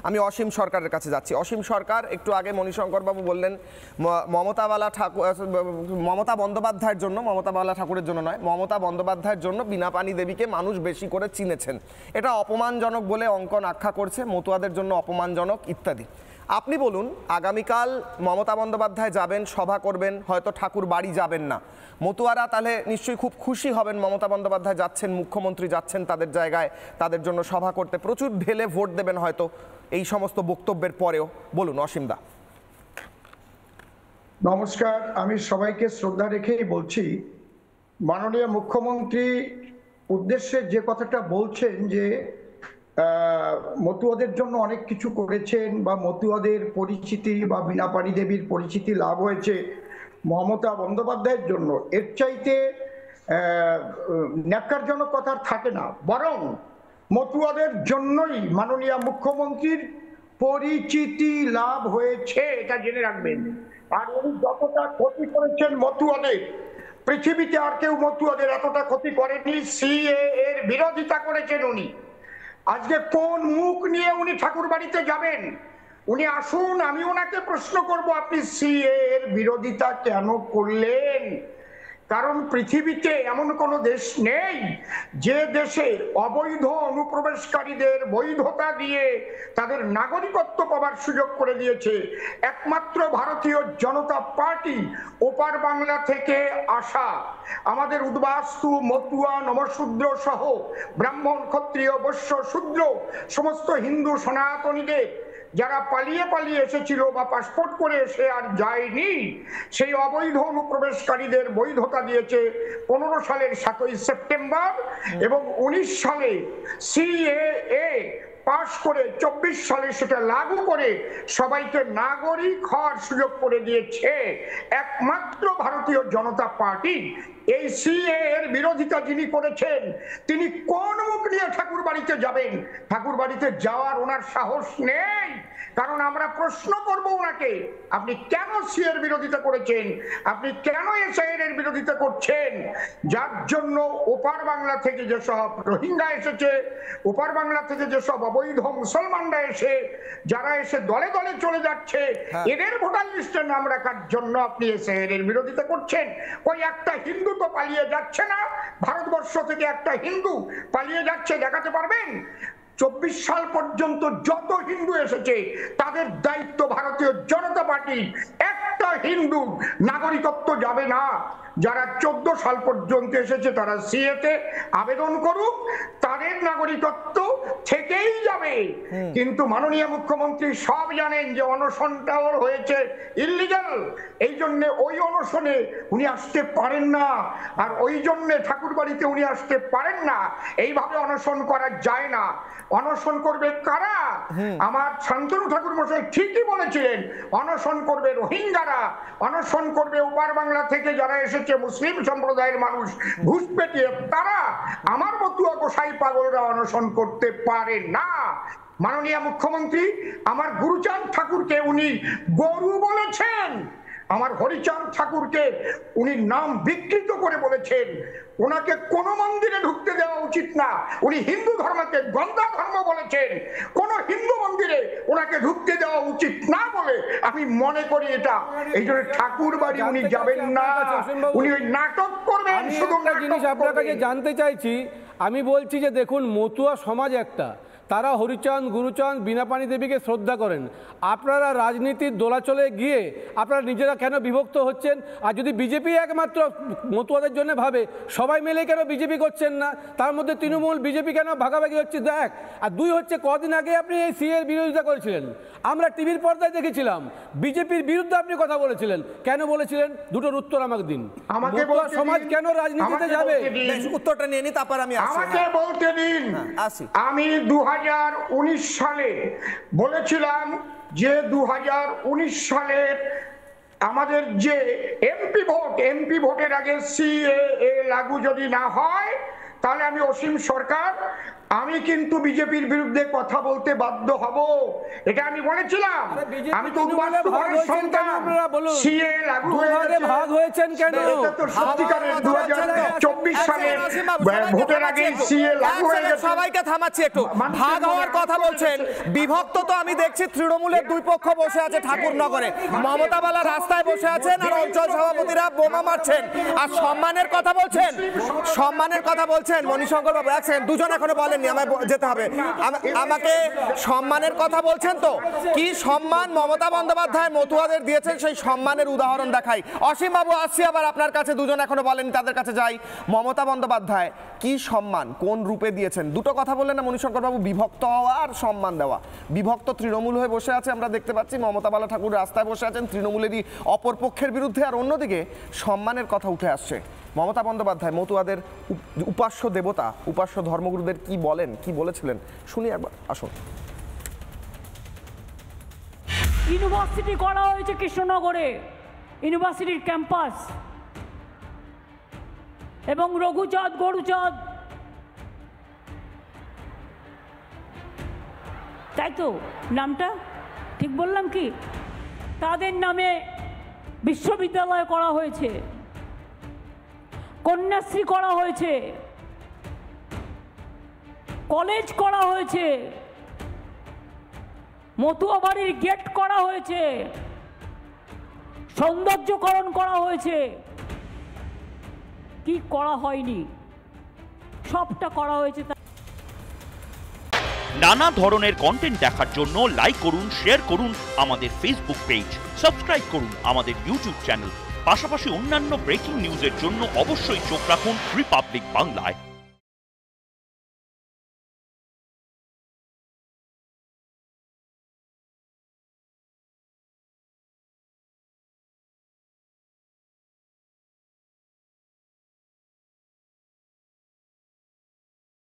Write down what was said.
আমি অসীম সরকারের কাছে যাচ্ছি। অসীম সরকার, একটু আগে মণিশঙ্করবাবু বললেন মমতা বন্দ্যোপাধ্যায়ের জন্য, মমতা বালা ঠাকুরের জন্য নয়, মমতা বন্দ্যোপাধ্যায়ের জন্য বীণাপানি দেবীকে মানুষ বেশি করে চিনেছেন। এটা অপমানজনক বলে অঙ্কন আখ্যা করছে, মতুয়াদের জন্য অপমানজনক ইত্যাদি। আপনি বলুন, আগামীকাল মমতা বন্দ্যোপাধ্যায় যাবেন, সভা করবেন, হয়তো ঠাকুর বাড়ি যাবেন না, মতুয়ারা তাহলে নিশ্চয়ই খুব খুশি হবেন মমতা বন্দ্যোপাধ্যায় যাচ্ছেন, মুখ্যমন্ত্রী যাচ্ছেন তাদের জায়গায়, তাদের জন্য সভা করতে, প্রচুর ঢেলে ভোট দেবেন হয়তো এই সমস্ত বক্তব্যের পরেও। বলুন অসীম দা। নমস্কার, আমি সবাইকে শ্রদ্ধা রেখেই বলছি, মাননীয় মুখ্যমন্ত্রী উদ্দেশ্যে যে কথাটা বলছেন যে মতুয়াদের জন্য অনেক কিছু করেছেন বা মতুয়াদের পরিচিতি বা বীণাপানি দেবীর পরিচিতি লাভ হয়েছে মমতা বন্দ্যোপাধ্যায়ের জন্য, এর চাইতে ন্যাক্কারজনক কথা থাকে না। বরং মতুয়াদের জন্যই মাননীয় মুখ্যমন্ত্রীর পরিচিতি লাভ হয়েছে, এটা জেনে রাখবেন। আর উনি যতটা ক্ষতি করেছেন মতুয়াদের, পৃথিবীতে আর কেউ মতুয়াদের এতটা ক্ষতি করেনি। সিএ এর বিরোধিতা করেছেন উনি। আজকে কোন মুখ নিয়ে উনি ঠাকুর বাড়িতে যাবেন? উনি আসুন, আমি ওনাকে প্রশ্ন করব, আপনি সিএ এর বিরোধিতা কেন করলেন? কারণ পৃথিবীতে এমন কোনো দেশ নেই যে দেশে অবৈধ অনুপ্রবেশকারীদের বৈধতা দিয়ে তাদের নাগরিকত্ব পাওয়ার সুযোগ করে দিয়েছে। একমাত্র ভারতীয় জনতা পার্টি ওপার বাংলা থেকে আসা আমাদের উদ্বাস্তু, মতুয়া, নমশূদ্র সহ ব্রাহ্মণ, ক্ষত্রিয়, বৈশ্য, শূদ্র সমস্ত হিন্দু সনাতনীদের যারা পালিয়ে পালিয়ে এসেছিল বা পাসপোর্ট করে এসে আর যায়নি, সেই অবৈধ অনুপ্রবেশকারীদের বৈধতা দিয়েছে 15 সালের 7ই সেপ্টেম্বর, এবং 19 সালে সিএএ পাশ করে 24 সালে সেটা লাগু করে সবাইকে নাগরিক হওয়ার সুযোগ করে দিয়েছে একমাত্র ভারতীয় জনতা পার্টি। এই সিএ এর বিরোধিতা যিনি করেছেন, তিনি কোন মুখ নিয়ে ঠাকুর বাড়িতে যাবেন? ঠাকুর বাড়িতে যাওয়ার ওনার সাহস নেই। কারণ আমরা প্রশ্ন করব ওনাকে, আপনি কেন সিএ এর বিরোধিতা করেছেন? আপনি কেন এসআইআর এর বিরোধিতা করছেন? যার জন্য ওপার বাংলা থেকে যেসব রোহিঙ্গা এসেছে, ওপার বাংলা থেকে যেসব অবৈধ মুসলমানরা যারা এসে দলে দলে চলে যাচ্ছে, এদের ভোটার লিস্টে নাম রাখার জন্য আপনি এসআইআর এর বিরোধিতা করছেন। ওই একটা হিন্দু তো পালিয়ে যাচ্ছে না, ভারতবর্ষ থেকে একটা হিন্দু পালিয়ে যাচ্ছে, দেখাতে পারবেন? 24 সাল পর্যন্ত যত হিন্দু এসেছে তাদের দায়িত্ব ভারতীয় জনতা পার্টি। একটা হিন্দু নাগরিকত্ব যাবে না। যারা 14 সাল পর্যন্ত এসেছে তারা সিএতে আবেদন করুক, তাদের নাগরিকত্ব থেকেই যাবে। কিন্তু মাননীয় মুখ্যমন্ত্রী সব জানেন যে অনশনটাও হয়েছে ইল্লিগাল, এই জন্য ওই অনশনে উনি আসতে পারেন না, আর ওই জন্য ঠাকুর বাড়িতে উনি আসতে পারেন না। এইভাবে অনশন করা যায় না। অনশন করবে কারা? আমার শান্তনু ঠাকুর মশাই ঠিকই বলেছিলেন, অনশন করবে রোহিঙ্গারা, অনশন করবে ওপার বাংলা থেকে যারা এসেছে মুসলিম সম্প্রদায়ের মানুষ ঘুষ পেটিয়ে, তারা। আমার মতুয়া গোসাই পাগলরা অনশন করতে পারে না। মাননীয় মুখ্যমন্ত্রী আমার গুরুচাঁদ ঠাকুরকে উনি গরু বলেছেন, আমার হরিচাঁদ ঠাকুরকে উনি নাম বিকৃত করে বলেছেন। ওনাকে কোন মন্দিরে ঢুকতে দেওয়া উচিত না। উনি হিন্দু ধর্মকে গন্ধা ধর্ম বলেছেন, কোন হিন্দু মন্দিরে ওনাকে ঢুকতে দেওয়া উচিত না বলে আমি মনে করি এটা। এই জন্য ঠাকুর বাড়ি উনি যাবেন না, উনি ওই নাটক করবেন। শুধু একটা জিনিস আপনার কাছে জানতে চাইছি, আমি বলছি যে দেখুন, মতুয়া সমাজ একটা, তারা হরিচাঁদ, গুরুচাঁদ, বীণাপানি দেবীকে শ্রদ্ধা করেন। আপনারা রাজনীতির দোলাচলে গিয়ে আপনারা নিজেরা কেন বিভক্ত হচ্ছেন? আর যদি বিজেপি একমাত্র মতুয়াদের জন্য ভাবে, সবাই মিলে কেন বিজেপি করছেন না? তার মধ্যে তৃণমূল বিজেপি কেন ভাগাভাগি হচ্ছে? দেখ, আর দুই হচ্ছে, কদিন আগে আপনি এই সিএ এর বিরোধিতা করেছিলেন, আমরা টিভির পর্দায় দেখেছিলাম, বিজেপির বিরুদ্ধে আপনি কথা বলেছিলেন। কেন বলেছিলেন? দুটোর উত্তর আমাকে দিন। মতুয়া সমাজ কেন রাজনীতিতে যাবে? উত্তরটা নিয়ে নি, তারপর আমি আমাকে বলতে দিন। আমি 2019 সালে বলেছিলাম যে 2019 সালের আমাদের যে এমপি ভোটের আগে সিএএ লাগু যদি না হয়, তাহলে আমি অসীম সরকার আমি কিন্তু বিজেপির বিরুদ্ধে কথা বলতে বাধ্য হব, এটা আমি বলেছিলাম। আমি তো সিএ লাগু হয়ে গেছে, ভাগ হয়েছেন কেন? এটা তো সত্যিকারের 2024 সালে ভোটের আগে সিএ লাগু হয়ে গেছে। সবাইকে থামাচ্ছি একটু। ভাগ হওয়ার কথা বলছেন, বিভক্ত তো আমি দেখছি তৃণমূলের দুই পক্ষ বসে আছে ঠাকুরনগরে, মমতা বালা রাস্তায় বসে আছেন আর অঞ্চল সভাপতিরা বোমা মারছেন। আর সম্মানের কথা বলছেন, সম্মানের কথা বলছেন মণিশঙ্কর বাবু, এক সেকেন্ড, দুজন এখনো বলেননি, আমায় যেতে হবে। আমাকে সম্মানের কথা বলছেন তো, কি সম্মান মমতা বন্দ্যোপাধ্যায় মতুয়াদের দিয়েছেন সেই সম্মানের উদাহরণ দেখাই। অসীম বাবু আসছি আবার আপনার কাছে, দুজন এখনো বলেননি, তাদের কাছে যাই। মমতা বন্দ্যোপাধ্যায় কি সম্মান কোন রূপে দিয়েছেন? দুটো কথা বললেন না মণিশঙ্কর বাবু, বিভক্ত হওয়া আর সম্মান দেওয়া। বিভক্ত তৃণমূল হয়ে বসে আছে, আমরা দেখতে পাচ্ছি মমতা বালা ঠাকুর রাস্তায় বসে আছেন তৃণমূলেরই অপর পক্ষের বিরুদ্ধে, আর অন্যদিকে সম্মানের কথা উঠে আসছে। মমতা বন্দ্যোপাধ্যায় মতুয়াদের উপাস্য দেবতা, উপাস্য ধর্মগুরুদের কি বলেন, কি বলেছিলেন শুনি একবার, আসুন। ইউনিভার্সিটি করা হয়েছে কৃষ্ণনগরে, ইউনিভার্সিটির ক্যাম্পাস, এবং রঘুচাঁদ গরুচাঁদ, তাই তো নামটা ঠিক বললাম কি? তাদের নামে বিশ্ববিদ্যালয় করা হয়েছে, কন্যাশ্রী করা হয়েছে, কলেজ করা হয়েছে, মতুয়া বাড়ির গেট করা হয়েছে, সৌন্দর্যকরণ করা হয়েছে। কি করা হয়নি? সবটা করা হয়েছে। নানা ধরনের কন্টেন্ট দেখার জন্য লাইক করুন, শেয়ার করুন আমাদের ফেসবুক পেজ, সাবস্ক্রাইব করুন আমাদের ইউটিউব চ্যানেল। পাশাপাশি অন্যান্য ব্রেকিং নিউজের জন্য অবশ্যই চোখ রাখুন রিপাবলিক বাংলায়।